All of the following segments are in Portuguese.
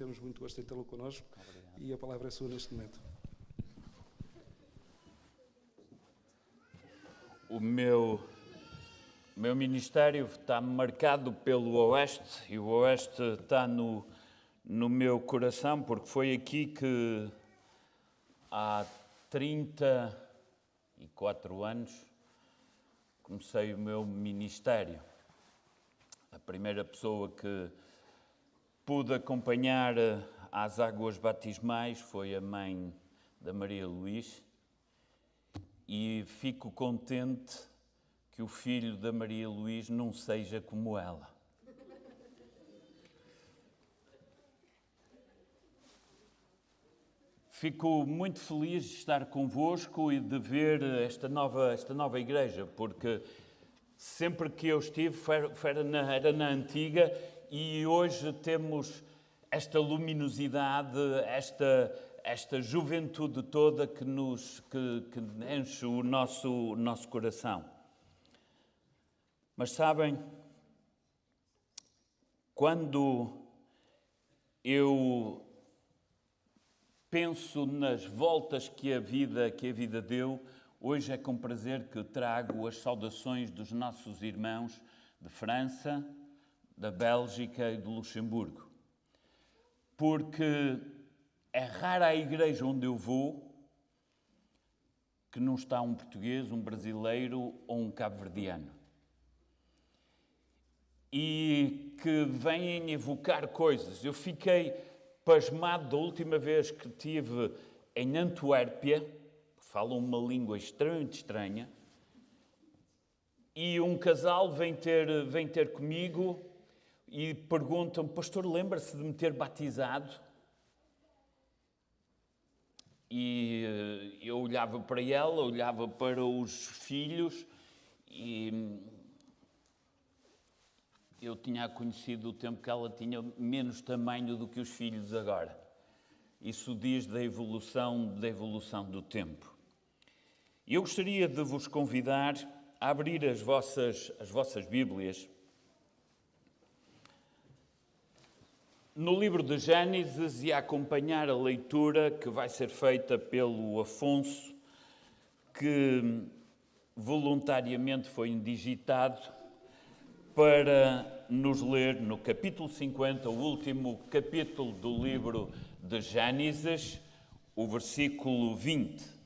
Temos muito gosto em tê-lo connosco. Obrigado. E a palavra é sua neste momento. O meu ministério está marcado pelo Oeste, e o Oeste está no meu coração, porque foi aqui que há 34 anos comecei o meu ministério. A primeira pessoa que pude acompanhar às águas batismais foi a mãe da Maria Luís, e fico contente que o filho da Maria Luís não seja como ela. Fico muito feliz de estar convosco e de ver esta nova igreja, porque sempre que eu estive era na antiga, e hoje temos esta luminosidade, esta juventude toda que enche o nosso coração. Mas sabem, quando eu penso nas voltas que a vida deu, hoje é com prazer que trago as saudações dos nossos irmãos de França, da Bélgica e do Luxemburgo. Porque é rara a igreja onde eu vou que não está um português, um brasileiro ou um cabo-verdiano. E que vêm evocar coisas. Eu fiquei pasmado da última vez que estive em Antuérpia, falam uma língua extremamente estranha, e um casal vem ter comigo e perguntam: pastor, lembra-se de me ter batizado? E eu olhava para ela, olhava para os filhos, e eu tinha conhecido o tempo que ela tinha menos tamanho do que os filhos agora. Isso diz da evolução do tempo. E eu gostaria de vos convidar a abrir as vossas Bíblias no livro de Gênesis e a acompanhar a leitura que vai ser feita pelo Afonso, que voluntariamente foi indigitado para nos ler no capítulo 50, o último capítulo do livro de Gênesis, o versículo 20.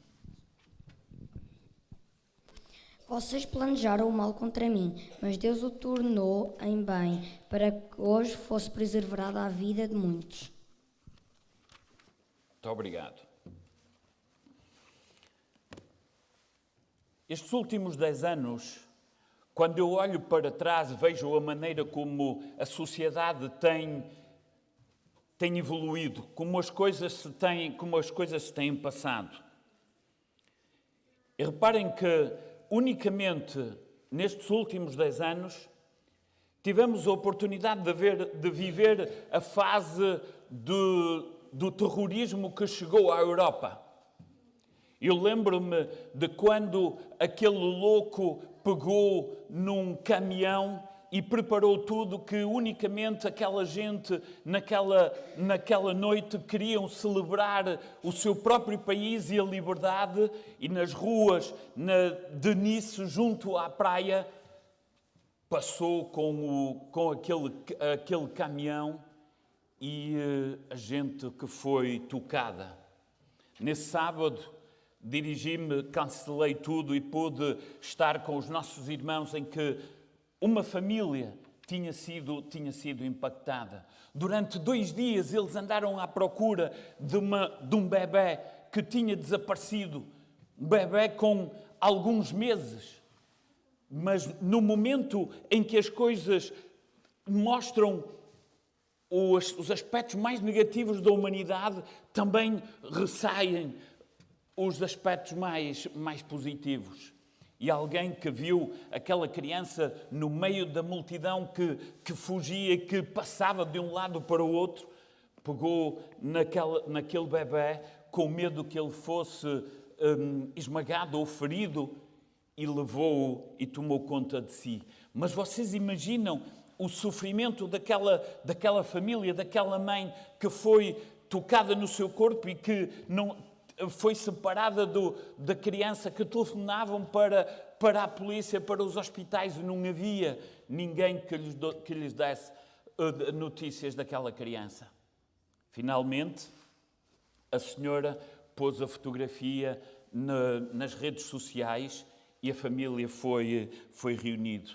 Vocês planejaram o mal contra mim, mas Deus o tornou em bem, para que hoje fosse preservada a vida de muitos. Muito obrigado. Estes últimos 10 anos, quando eu olho para trás, vejo a maneira como a sociedade tem evoluído, como as coisas se têm passado. E reparem que unicamente nestes últimos 10 anos tivemos a oportunidade de viver a fase do terrorismo que chegou à Europa. Eu lembro-me de quando aquele louco pegou num caminhão e preparou tudo, que unicamente aquela gente naquela noite queriam celebrar o seu próprio país e a liberdade, e nas ruas de Nice, junto à praia, passou com aquele caminhão e a gente que foi tocada. Nesse sábado, dirigi-me, cancelei tudo e pude estar com os nossos irmãos em que uma família tinha sido impactada. Durante 2 dias eles andaram à procura de um bebé que tinha desaparecido. Um bebé com alguns meses. Mas no momento em que as coisas mostram os aspectos mais negativos da humanidade, também ressaem os aspectos mais positivos. E alguém que viu aquela criança no meio da multidão que fugia, que passava de um lado para o outro, pegou naquele bebé com medo que ele fosse esmagado ou ferido, e levou-o e tomou conta de si. Mas vocês imaginam o sofrimento daquela família, daquela mãe que foi tocada no seu corpo e que não foi separada da criança, que telefonavam para a polícia, para os hospitais, e não havia ninguém que lhes desse notícias daquela criança. Finalmente, a senhora pôs a fotografia nas redes sociais e a família foi reunida.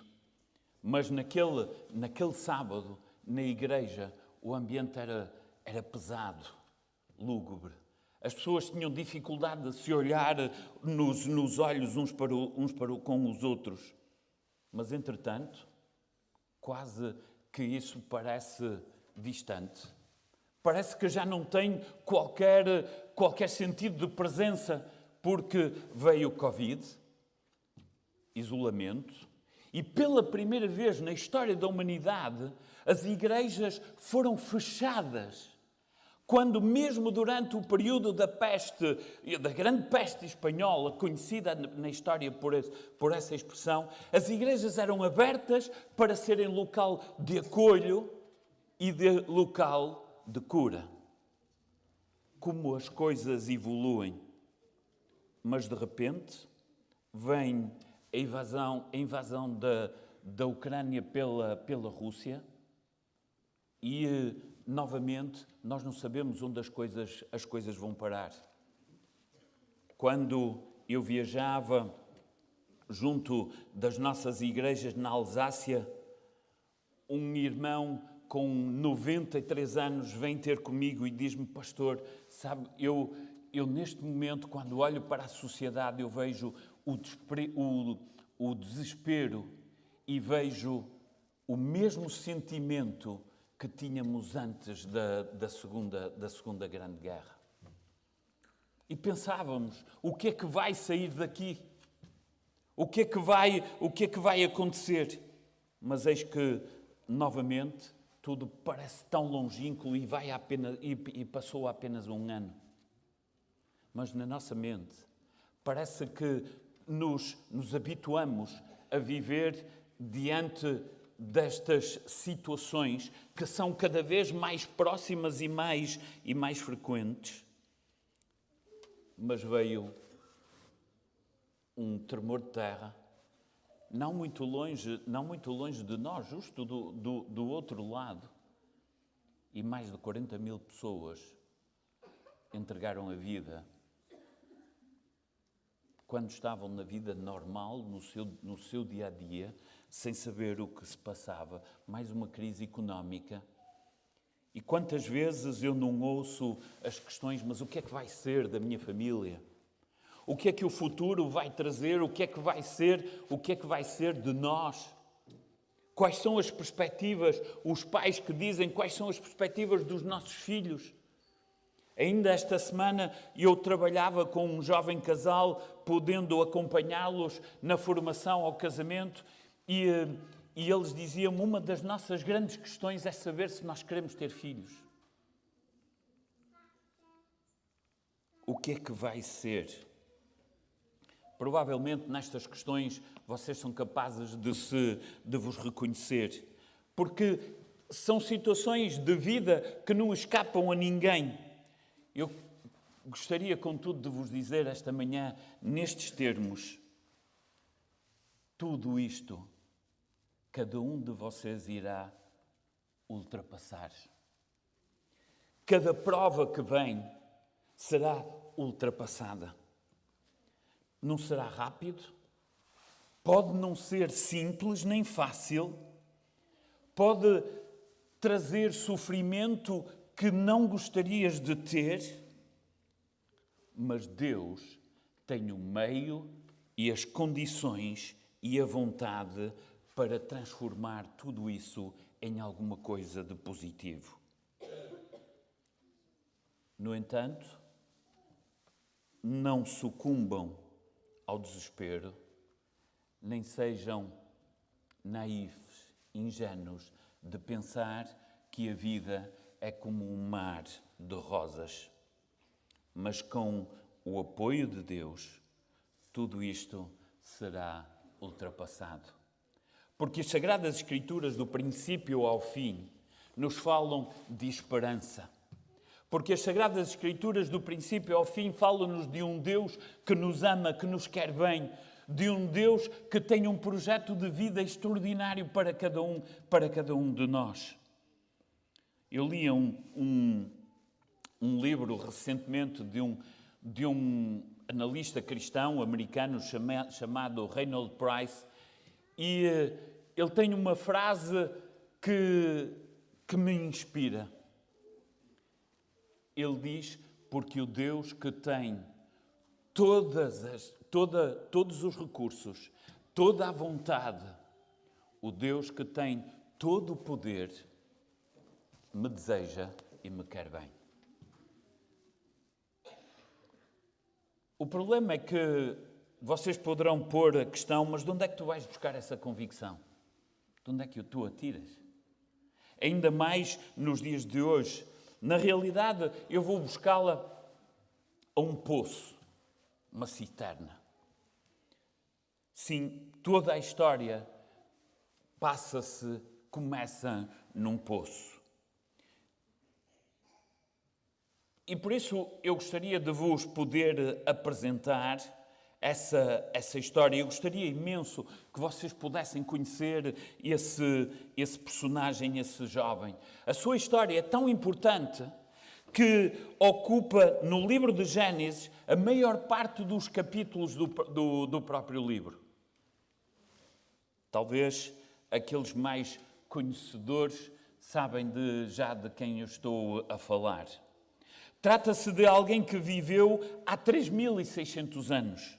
Mas naquele sábado, na igreja, o ambiente era pesado, lúgubre. As pessoas tinham dificuldade de se olhar nos olhos com os outros. Mas, entretanto, quase que isso parece distante. Parece que já não tem qualquer sentido de presença, porque veio o Covid, isolamento, e pela primeira vez na história da humanidade, as igrejas foram fechadas. Quando mesmo durante o período da grande peste espanhola, conhecida na história por essa expressão, as igrejas eram abertas para serem local de acolho e de local de cura. Como as coisas evoluem. Mas de repente vem a invasão da Ucrânia pela Rússia e novamente nós não sabemos onde as coisas vão parar. Quando eu viajava junto das nossas igrejas na Alsácia, um irmão com 93 anos vem ter comigo e diz-me: pastor, sabe, eu neste momento, quando olho para a sociedade, eu vejo o desespero e vejo o mesmo sentimento que tínhamos antes da Segunda Grande Guerra. E pensávamos, o que é que vai sair daqui? O que é que vai acontecer? Mas eis que, novamente, tudo parece tão longínquo e passou apenas um ano. Mas na nossa mente, parece que nos habituamos a viver diante destas situações que são cada vez mais próximas e mais frequentes. Mas veio um tremor de terra, não muito longe de nós, justo do outro lado, e mais de 40.000 pessoas entregaram a vida quando estavam na vida normal, no seu dia-a-dia, sem saber o que se passava. Mais uma crise económica. E quantas vezes eu não ouço as questões: mas o que é que vai ser da minha família? O que é que o futuro vai trazer? O que é que vai ser de nós? Quais são as perspectivas? Os pais que dizem quais são as perspectivas dos nossos filhos. Ainda esta semana eu trabalhava com um jovem casal, podendo acompanhá-los na formação ao casamento, e eles diziam-me: uma das nossas grandes questões é saber se nós queremos ter filhos. O que é que vai ser? Provavelmente nestas questões vocês são capazes de vos reconhecer, porque são situações de vida que não escapam a ninguém. Eu gostaria, contudo, de vos dizer esta manhã, nestes termos: tudo isto, cada um de vocês irá ultrapassar. Cada prova que vem será ultrapassada. Não será rápido, pode não ser simples nem fácil, pode trazer sofrimento que não gostarias de ter, mas Deus tem o meio e as condições e a vontade para transformar tudo isso em alguma coisa de positivo. No entanto, não sucumbam ao desespero, nem sejam naivos, ingênuos de pensar que a vida é como um mar de rosas. Mas com o apoio de Deus, tudo isto será ultrapassado. Porque as Sagradas Escrituras, do princípio ao fim, nos falam de esperança. Porque as Sagradas Escrituras, do princípio ao fim, falam-nos de um Deus que nos ama, que nos quer bem, de um Deus que tem um projeto de vida extraordinário para cada um de nós. Eu li um livro recentemente de um analista cristão americano chamado Reynold Price, e ele tem uma frase que me inspira. Ele diz: porque o Deus que tem todos os recursos, toda a vontade, o Deus que tem todo o poder, me deseja e me quer bem. O problema é que vocês poderão pôr a questão: mas de onde é que tu vais buscar essa convicção? De onde é que tu a tiras? Ainda mais nos dias de hoje. Na realidade, eu vou buscá-la a um poço, uma cisterna. Sim, toda a história começa num poço. E por isso eu gostaria de vos poder apresentar essa história. Eu gostaria imenso que vocês pudessem conhecer esse personagem, esse jovem. A sua história é tão importante que ocupa no livro de Gênesis a maior parte dos capítulos do próprio livro. Talvez aqueles mais conhecedores sabem já de quem eu estou a falar. Trata-se de alguém que viveu há 3.600 anos.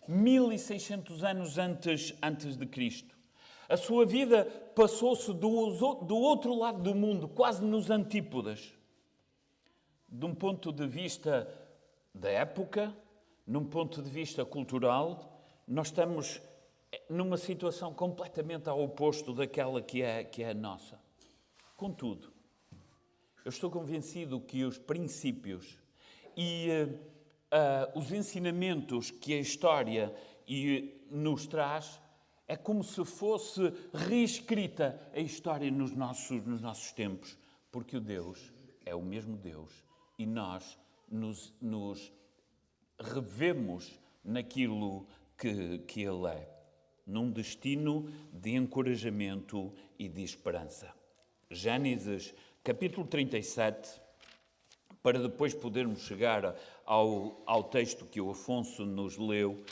1.600 anos antes de Cristo. A sua vida passou-se do outro lado do mundo, quase nos antípodas. De um ponto de vista da época, num ponto de vista cultural, nós estamos numa situação completamente ao oposto daquela que é a nossa. Contudo, eu estou convencido que os princípios e os ensinamentos que a história nos traz é como se fosse reescrita a história nos nossos tempos, porque o Deus é o mesmo Deus e nós nos revemos naquilo que Ele é, num destino de encorajamento e de esperança. Gênesis, capítulo 37, para depois podermos chegar ao texto que o Afonso nos leu.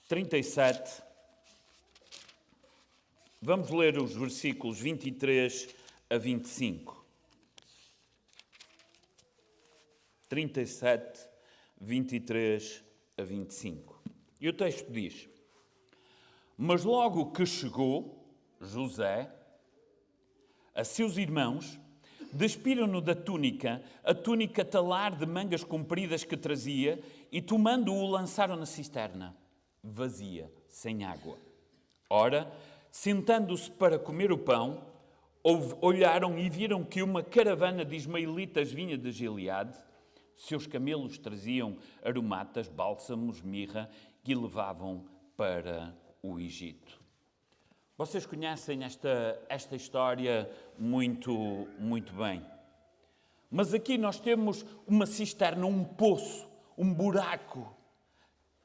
37, vamos ler os versículos 23 a 25. 37, 23 a 25. E o texto diz: mas logo que chegou José a seus irmãos, despiram-no da túnica, a túnica talar de mangas compridas que trazia, e tomando-o lançaram na cisterna, vazia, sem água. Ora, sentando-se para comer o pão, olharam e viram que uma caravana de ismaelitas vinha de Gileade. Seus camelos traziam aromatas, bálsamos, mirra, que levavam para o Egito. Vocês conhecem esta história muito bem. Mas aqui nós temos uma cisterna, um poço, um buraco,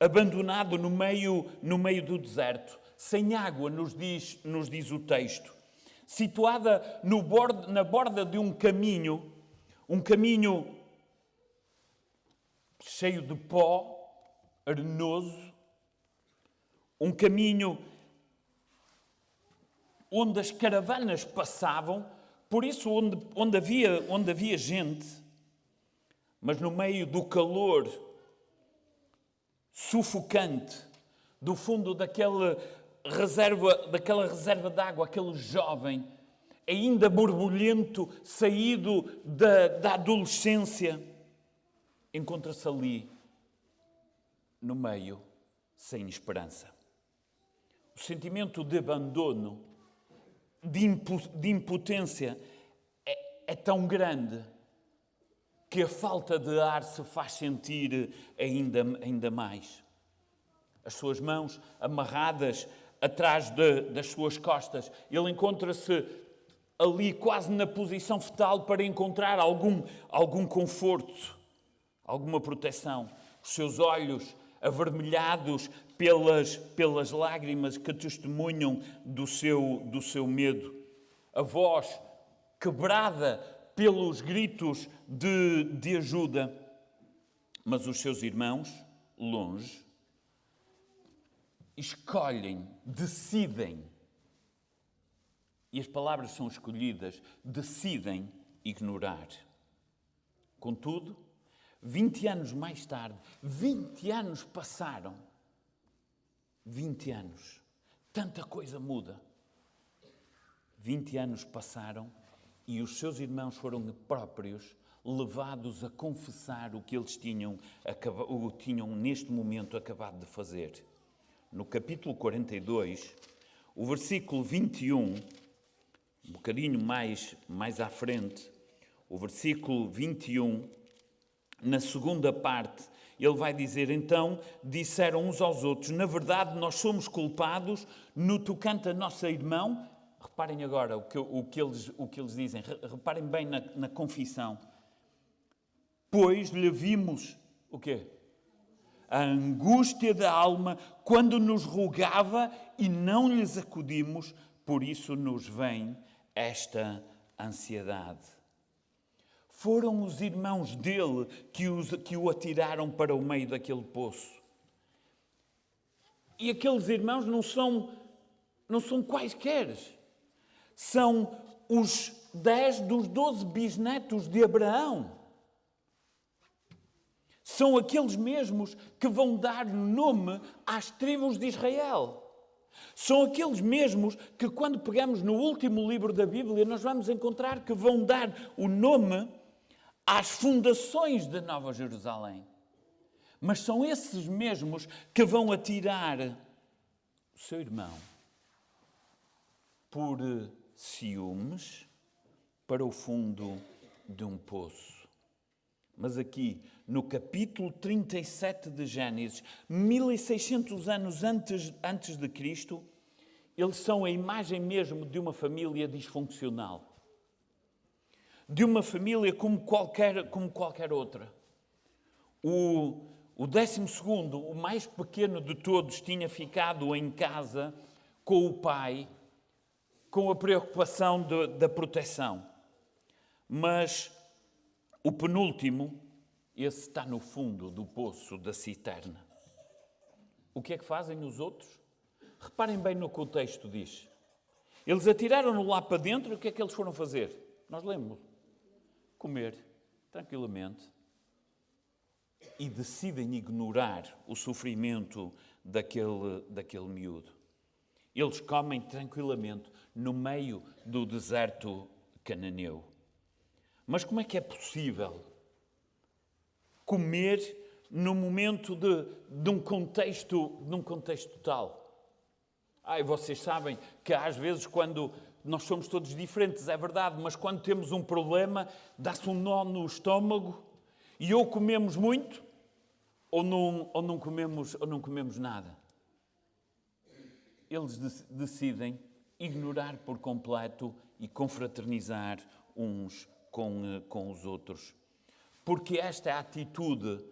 abandonado no meio do deserto, sem água, nos diz o texto. Situada na borda de um caminho cheio de pó, arenoso, um caminho onde as caravanas passavam, por isso onde havia gente, mas no meio do calor sufocante, do fundo daquela reserva de água, aquele jovem ainda borbulhento, saído da adolescência, encontra-se ali, no meio, sem esperança. O sentimento de abandono, de impotência, é tão grande que a falta de ar se faz sentir ainda mais. As suas mãos amarradas atrás das suas costas. Ele encontra-se ali quase na posição fetal para encontrar algum conforto, alguma proteção. Os seus olhos avermelhados pelas lágrimas que testemunham do seu medo. A voz quebrada pelos gritos de ajuda. Mas os seus irmãos, longe, escolhem, decidem, e as palavras são escolhidas, decidem ignorar. Contudo, 20 anos mais tarde, 20 anos passaram. 20 anos. Tanta coisa muda. 20 anos passaram e os seus irmãos foram próprios levados a confessar o que eles tinham neste momento acabado de fazer. No capítulo 42, o versículo 21, um bocadinho mais à frente, o versículo 21, na segunda parte, ele vai dizer, então, disseram uns aos outros, na verdade nós somos culpados no tocante a nosso irmão. Reparem agora o que eles dizem, reparem bem na confissão. Pois lhe vimos, o quê? A angústia da alma quando nos rogava e não lhes acudimos, por isso nos vem esta ansiedade. Foram os irmãos dele que o atiraram para o meio daquele poço. E aqueles irmãos não são quaisquer. São os 10 dos 12 bisnetos de Abraão. São aqueles mesmos que vão dar nome às tribos de Israel. São aqueles mesmos que, quando pegamos no último livro da Bíblia, nós vamos encontrar que vão dar o nome às fundações da Nova Jerusalém. Mas são esses mesmos que vão atirar o seu irmão por ciúmes para o fundo de um poço. Mas aqui, no capítulo 37 de Gênesis, 1600 anos antes de Cristo, eles são a imagem mesmo de uma família disfuncional. De uma família como qualquer outra. O 12º, o mais pequeno de todos, tinha ficado em casa com o pai, com a preocupação da proteção. Mas o penúltimo, esse está no fundo do poço da cisterna. O que é que fazem os outros? Reparem bem no contexto diz. Eles atiraram-no lá para dentro e o que é que eles foram fazer? Nós lemos. Comer, tranquilamente. E decidem ignorar o sofrimento daquele miúdo. Eles comem tranquilamente no meio do deserto cananeu. Mas como é que é possível comer no momento de um contexto tal? E vocês sabem que às vezes quando nós somos todos diferentes, é verdade, mas quando temos um problema, dá-se um nó no estômago e ou comemos muito ou não comemos nada. Eles decidem ignorar por completo e confraternizar uns com os outros. Porque esta é a atitude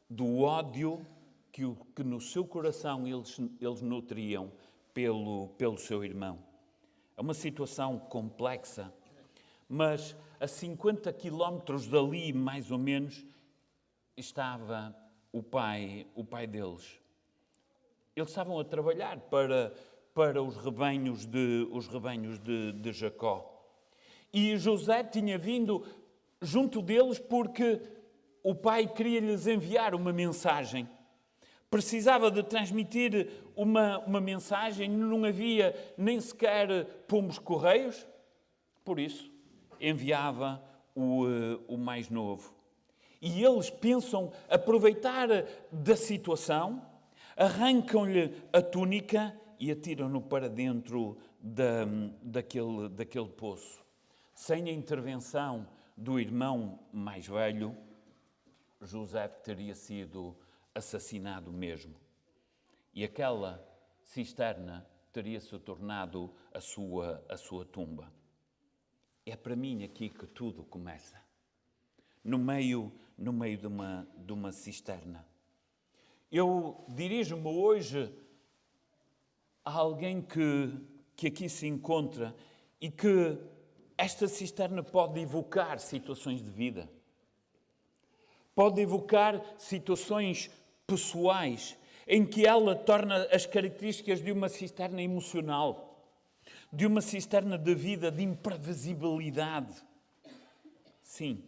do ódio que no seu coração eles nutriam pelo seu irmão. É uma situação complexa, mas a 50 quilómetros dali, mais ou menos, estava o pai deles. Eles estavam a trabalhar para os rebanhos de Jacó. E José tinha vindo junto deles porque o pai queria-lhes enviar uma mensagem. Precisava de transmitir uma mensagem, não havia nem sequer pombos correios, por isso enviava o mais novo. E eles pensam aproveitar da situação, arrancam-lhe a túnica e atiram-no para dentro daquele poço. Sem a intervenção do irmão mais velho, José teria sido assassinado mesmo. E aquela cisterna teria se tornado a sua tumba. É para mim aqui que tudo começa. No meio de uma cisterna. Eu dirijo-me hoje a alguém que aqui se encontra e que esta cisterna pode evocar situações de vida. Pode evocar situações pessoais em que ela torna as características de uma cisterna emocional, de uma cisterna de vida, de imprevisibilidade. Sim,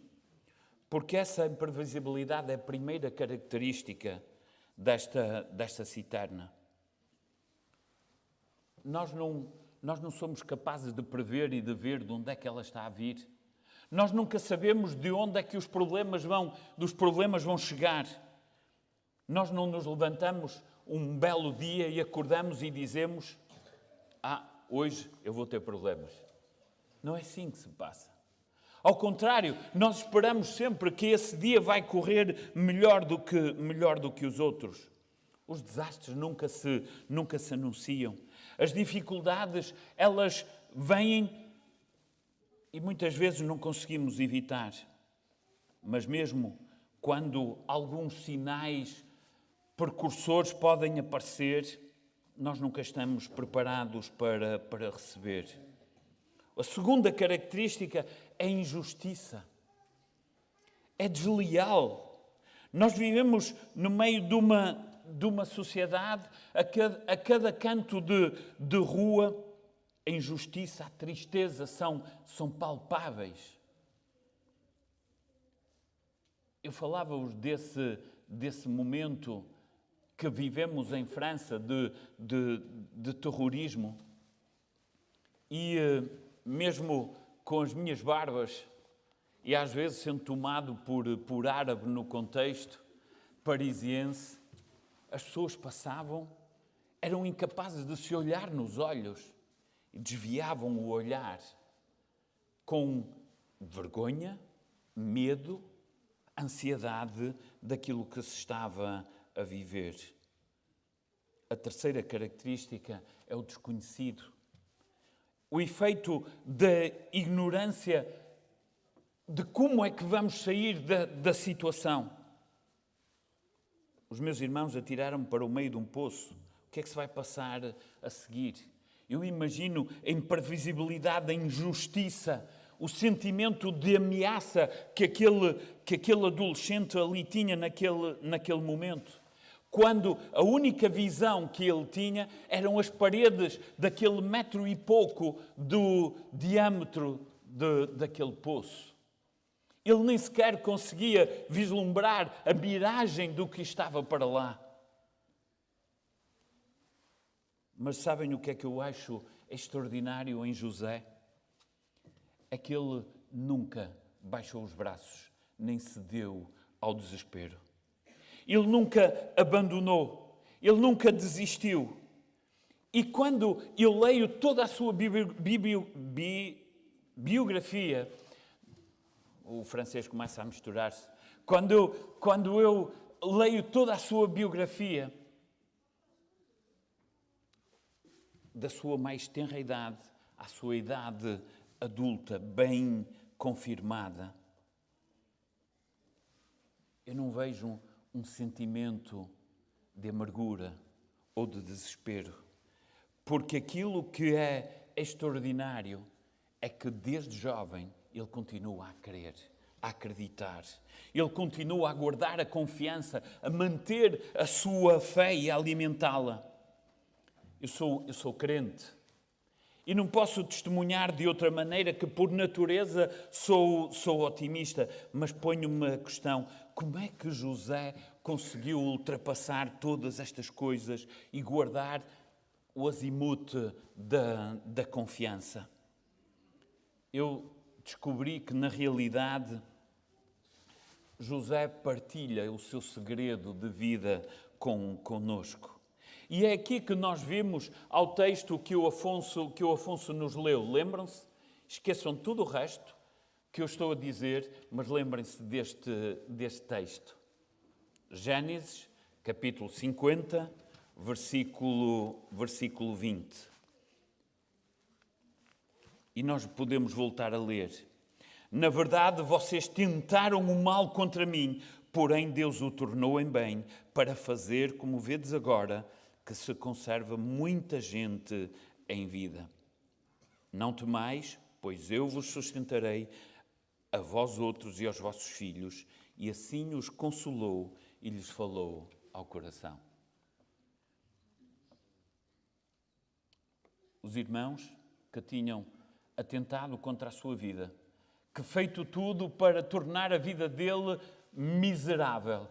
porque essa imprevisibilidade é a primeira característica desta cisterna. Nós não somos capazes de prever e de ver de onde é que ela está a vir. Nós nunca sabemos de onde é que os problemas vão chegar. Nós não nos levantamos um belo dia e acordamos e dizemos: hoje eu vou ter problemas. Não é assim que se passa. Ao contrário, nós esperamos sempre que esse dia vai correr melhor do que os outros. Os desastres nunca se anunciam. As dificuldades, elas vêm e muitas vezes não conseguimos evitar. Mas mesmo quando alguns sinais precursores podem aparecer, nós nunca estamos preparados para receber. A segunda característica é a injustiça. É desleal. Nós vivemos no meio de uma sociedade, a cada canto de rua, a injustiça, a tristeza são palpáveis. Eu falava-vos desse momento que vivemos em França de terrorismo e mesmo com as minhas barbas e às vezes sendo tomado por árabe no contexto parisiense, as pessoas passavam, eram incapazes de se olhar nos olhos e desviavam o olhar com vergonha, medo, ansiedade daquilo que se estava a viver. A terceira característica é o desconhecido. O efeito da ignorância de como é que vamos sair da situação. Os meus irmãos atiraram-me para o meio de um poço. O que é que se vai passar a seguir? Eu imagino a imprevisibilidade, a injustiça, o sentimento de ameaça que aquele adolescente ali tinha naquele momento. Quando a única visão que ele tinha eram as paredes daquele metro e pouco do diâmetro daquele poço. Ele nem sequer conseguia vislumbrar a miragem do que estava para lá. Mas sabem o que é que eu acho extraordinário em José? É que ele nunca baixou os braços, nem cedeu ao desespero. Ele nunca abandonou, ele nunca desistiu. E quando eu leio toda a sua biografia, o francês começa a misturar-se. Quando eu leio toda a sua biografia, da sua mais tenra idade à sua idade adulta, bem confirmada, eu não vejo um sentimento de amargura ou de desespero. Porque aquilo que é extraordinário é que desde jovem ele continua a querer, a acreditar. Ele continua a guardar a confiança, a manter a sua fé e a alimentá-la. Eu sou crente e não posso testemunhar de outra maneira que por natureza sou otimista, mas ponho-me a questão: como é que José conseguiu ultrapassar todas estas coisas e guardar o azimute da confiança? Eu descobri que, na realidade, José partilha o seu segredo de vida conosco. E é aqui que nós vimos ao texto que o Afonso nos leu. Lembram-se? Esqueçam tudo o resto que eu estou a dizer, mas lembrem-se deste texto. Gênesis, capítulo 50, versículo 20. E nós podemos voltar a ler. Na verdade, vocês tentaram o mal contra mim, porém Deus o tornou em bem, para fazer, como vedes agora, que se conserva muita gente em vida. Não temais, pois eu vos sustentarei, a vós outros e aos vossos filhos, e assim os consolou e lhes falou ao coração. Os irmãos que tinham atentado contra a sua vida, que feito tudo para tornar a vida dele miserável.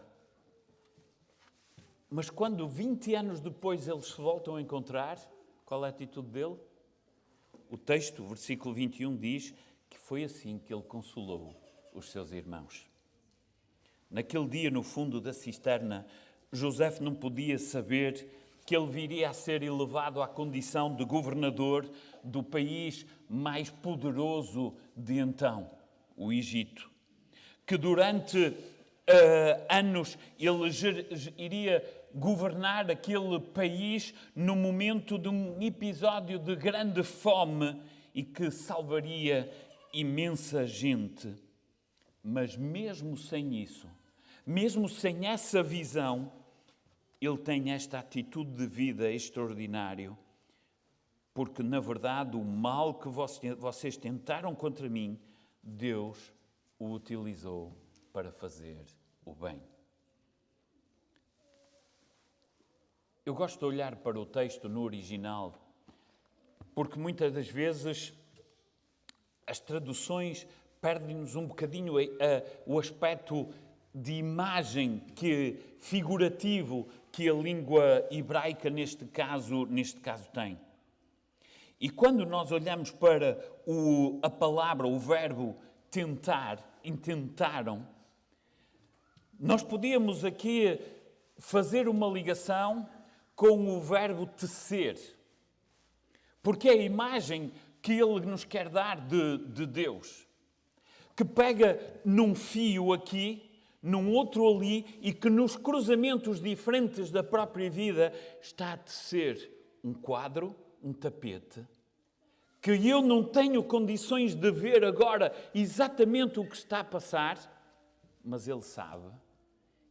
Mas quando 20 anos depois eles se voltam a encontrar, qual é a atitude dele? O texto, o versículo 21, diz que foi assim que ele consolou os seus irmãos. Naquele dia, no fundo da cisterna, José não podia saber que ele viria a ser elevado à condição de governador do país mais poderoso de então, o Egito. Que durante anos ele iria governar aquele país no momento de um episódio de grande fome e que salvaria imensa gente. Mas mesmo sem isso, mesmo sem essa visão, ele tem esta atitude de vida extraordinária, porque na verdade o mal que vocês tentaram contra mim, Deus o utilizou para fazer o bem. Eu gosto de olhar para o texto no original, porque muitas das vezes as traduções perdem-nos um bocadinho o aspecto de imagem figurativo que a língua hebraica neste caso tem. E quando nós olhamos para a palavra, o verbo tentar, intentaram, nós podíamos aqui fazer uma ligação com o verbo tecer, porque é a imagem que ele nos quer dar de Deus, que pega num fio aqui, num outro ali, e que nos cruzamentos diferentes da própria vida está a tecer um quadro, um tapete, que eu não tenho condições de ver agora exatamente o que está a passar, mas ele sabe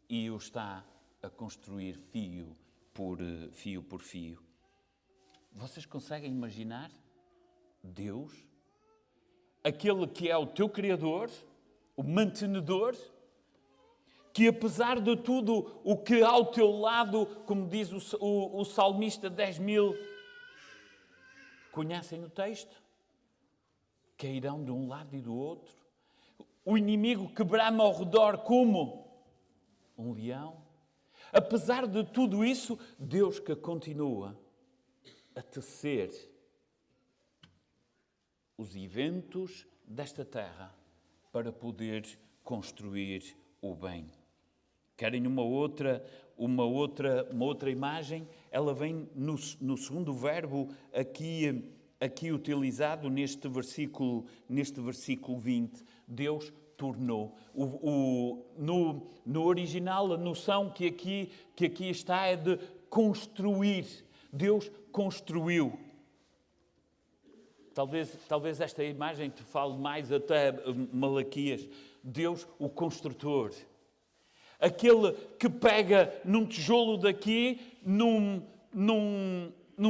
e o está a construir fio por fio. Vocês conseguem imaginar Deus, aquele que é o teu Criador, o mantenedor, que apesar de tudo o que ao teu lado, como diz o salmista 10.000, conhecem o texto? Cairão de um lado e do outro. O inimigo que brama ao redor como um leão. Apesar de tudo isso, Deus que continua a tecer os eventos desta terra para poder construir o bem. Querem uma outra imagem? Ela vem no segundo verbo aqui utilizado neste versículo 20. Deus tornou. No original, a noção que aqui está é de construir. Deus construiu. Talvez esta imagem te fale mais até Malaquias. Deus, o construtor. Aquele que pega num tijolo daqui, num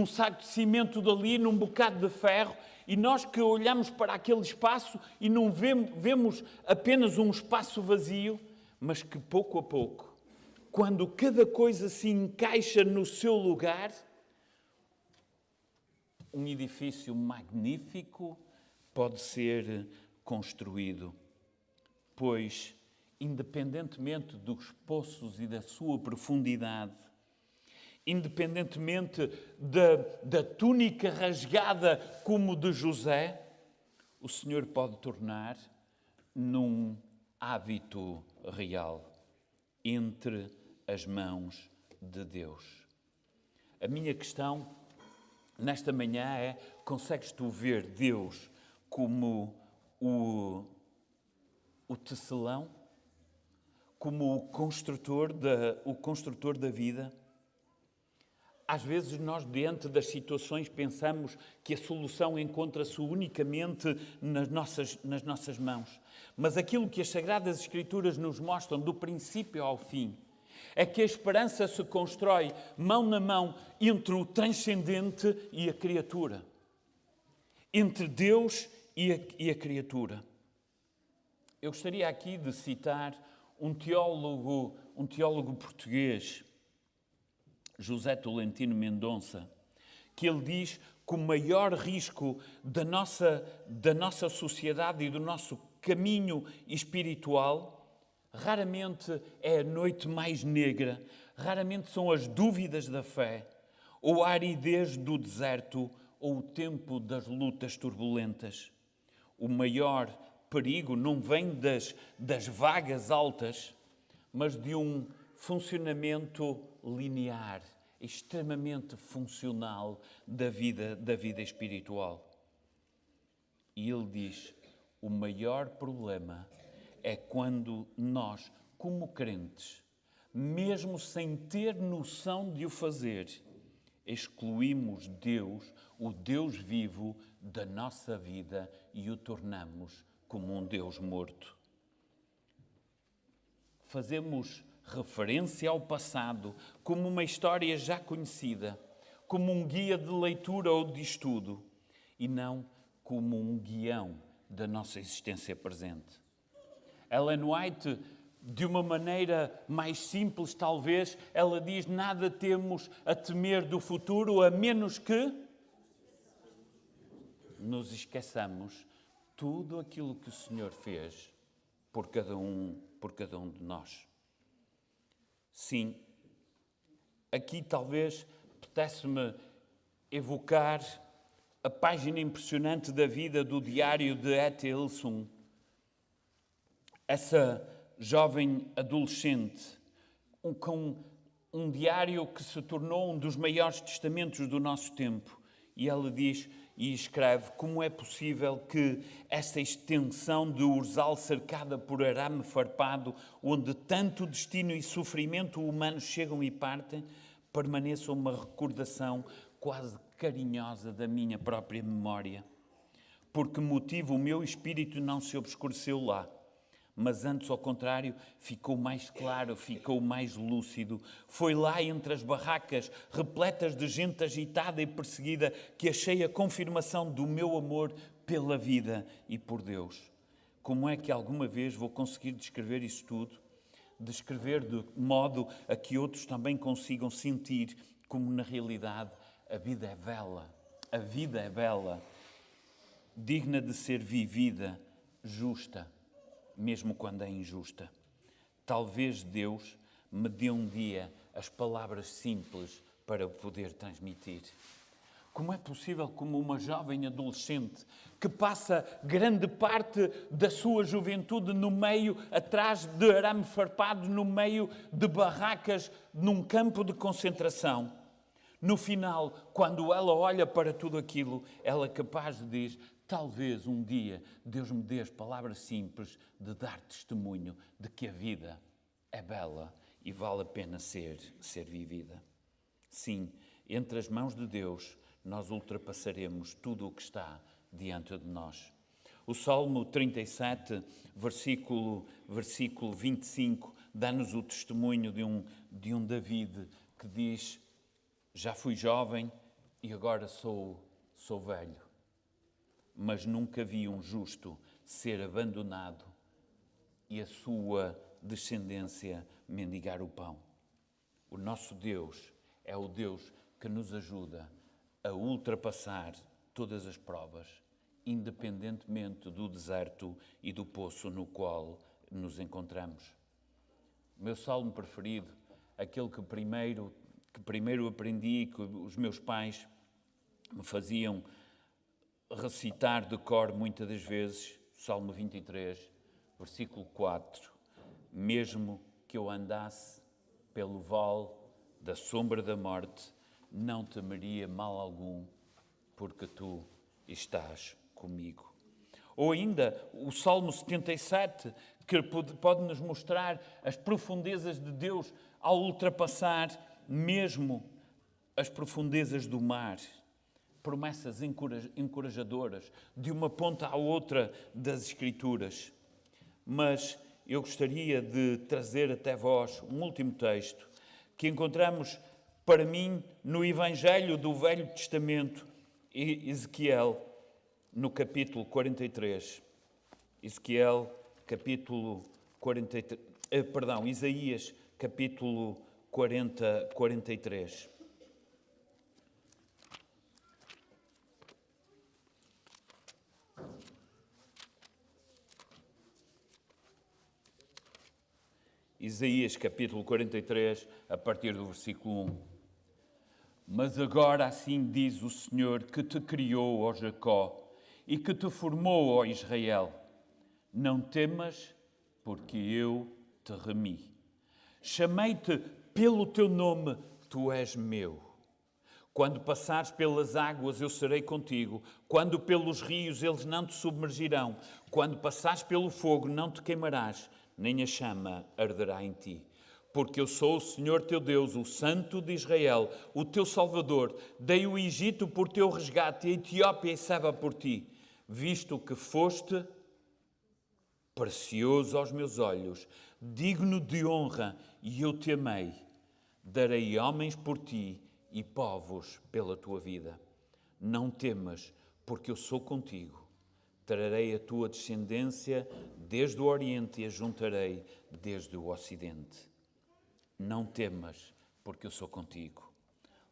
saco de cimento dali, num bocado de ferro, e nós que olhamos para aquele espaço e não vemos apenas um espaço vazio, mas que pouco a pouco, quando cada coisa se encaixa no seu lugar, um edifício magnífico pode ser construído. Pois, independentemente dos poços e da sua profundidade, independentemente da túnica rasgada como de José, o Senhor pode tornar num hábito real entre as mãos de Deus. A minha questão nesta manhã é: consegues tu ver Deus como o tecelão, como o construtor da vida? Às vezes nós, diante das situações, pensamos que a solução encontra-se unicamente nas nossas mãos. Mas aquilo que as Sagradas Escrituras nos mostram, do princípio ao fim, é que a esperança se constrói mão na mão entre o transcendente e a criatura. Entre Deus e a criatura. Eu gostaria aqui de citar um teólogo português, José Tolentino Mendonça, que ele diz que o maior risco da nossa sociedade e do nosso caminho espiritual raramente é a noite mais negra, raramente são as dúvidas da fé, ou a aridez do deserto, ou o tempo das lutas turbulentas. O maior perigo não vem das vagas altas, mas de um funcionamento linear, extremamente funcional da vida espiritual. E ele diz, o maior problema é quando nós, como crentes, mesmo sem ter noção de o fazer, excluímos Deus, o Deus vivo, da nossa vida e o tornamos como um Deus morto. Fazemos referência ao passado como uma história já conhecida, como um guia de leitura ou de estudo, e não como um guião da nossa existência presente. Ellen White, de uma maneira mais simples talvez, ela diz, nada temos a temer do futuro, a menos que nos esqueçamos tudo aquilo que o Senhor fez por cada um de nós. Sim, aqui talvez pudesse-me evocar a página impressionante da vida do diário de Ethel Hillesum, essa jovem adolescente, com um diário que se tornou um dos maiores testamentos do nosso tempo. E ela diz e escreve como é possível que esta extensão de urzal cercada por arame farpado, onde tanto destino e sofrimento humano chegam e partem, permaneça uma recordação quase carinhosa da minha própria memória. Por que motivo o meu espírito não se obscureceu lá? Mas antes, ao contrário, ficou mais claro, ficou mais lúcido. Foi lá entre as barracas, repletas de gente agitada e perseguida, que achei a confirmação do meu amor pela vida e por Deus. Como é que alguma vez vou conseguir descrever isso tudo? Descrever de modo a que outros também consigam sentir como, na realidade, a vida é bela. A vida é bela, digna de ser vivida, justa, mesmo quando é injusta. Talvez Deus me dê um dia as palavras simples para poder transmitir. Como é possível, como uma jovem adolescente que passa grande parte da sua juventude no meio, atrás de arame farpado, no meio de barracas, num campo de concentração, no final, quando ela olha para tudo aquilo, ela é capaz de dizer, talvez um dia Deus me dê as palavras simples de dar testemunho de que a vida é bela e vale a pena ser vivida. Sim, entre as mãos de Deus, nós ultrapassaremos tudo o que está diante de nós. O Salmo 37, versículo 25, dá-nos o testemunho de um David que diz, já fui jovem e agora sou velho, mas nunca vi um justo ser abandonado e a sua descendência mendigar o pão. O nosso Deus é o Deus que nos ajuda a ultrapassar todas as provas, independentemente do deserto e do poço no qual nos encontramos. O meu salmo preferido, aquele que primeiro aprendi, que os meus pais me faziam recitar de cor muitas das vezes, Salmo 23, versículo 4. Mesmo que eu andasse pelo vale da sombra da morte, não temeria mal algum, porque tu estás comigo. Ou ainda o Salmo 77, que pode nos mostrar as profundezas de Deus ao ultrapassar mesmo as profundezas do mar, promessas encorajadoras, de uma ponta à outra das Escrituras. Mas eu gostaria de trazer até vós um último texto que encontramos, para mim, no Evangelho do Velho Testamento, Ezequiel, no capítulo 43. Ezequiel, capítulo 43, Isaías, capítulo 43. Isaías, capítulo 43, a partir do versículo 1. Mas agora assim diz o Senhor que te criou, ó Jacó, e que te formou, ó Israel. Não temas, porque eu te remi. Chamei-te pelo teu nome, tu és meu. Quando passares pelas águas, eu serei contigo. Quando pelos rios, eles não te submergirão. Quando passares pelo fogo, não te queimarás, nem a chama arderá em ti. Porque eu sou o Senhor teu Deus, o Santo de Israel, o teu Salvador. Dei o Egito por teu resgate, e a Etiópia e Seba por ti, visto que foste precioso aos meus olhos, digno de honra, e eu te amei. Darei homens por ti e povos pela tua vida. Não temas, porque eu sou contigo. Trarei a tua descendência desde o Oriente e a juntarei desde o Ocidente. Não temas, porque eu sou contigo.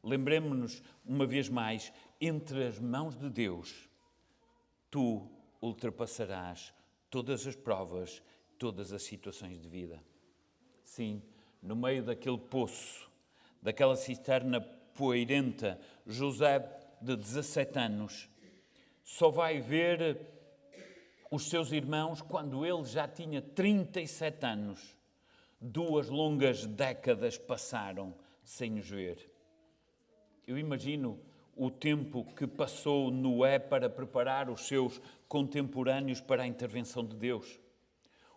Lembremo-nos, uma vez mais, entre as mãos de Deus, tu ultrapassarás todas as provas, todas as situações de vida. Sim, no meio daquele poço, daquela cisterna poeirenta, José, de 17 anos, só vai ver os seus irmãos quando ele já tinha 37 anos. 2 longas décadas passaram sem os ver. Eu imagino o tempo que passou Noé para preparar os seus contemporâneos para a intervenção de Deus.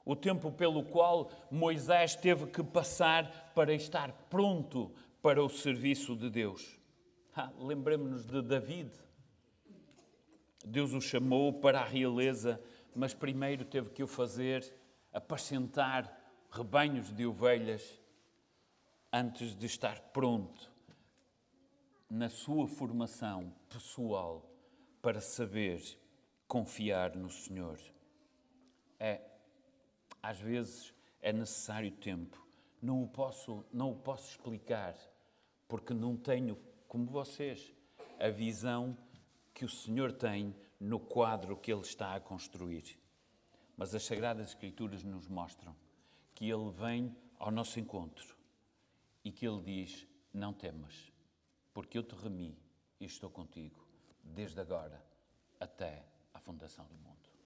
O tempo pelo qual Moisés teve que passar para estar pronto para o serviço de Deus. Lembremos-nos de David. Deus o chamou para a realeza, mas primeiro teve que o fazer apacentar rebanhos de ovelhas antes de estar pronto na sua formação pessoal para saber confiar no Senhor. Às vezes é necessário tempo. Não o posso explicar, porque não tenho, como vocês, a visão que o Senhor tem no quadro que Ele está a construir. Mas as Sagradas Escrituras nos mostram que Ele vem ao nosso encontro e que Ele diz: não temas, porque eu te remi e estou contigo, desde agora até à fundação do mundo.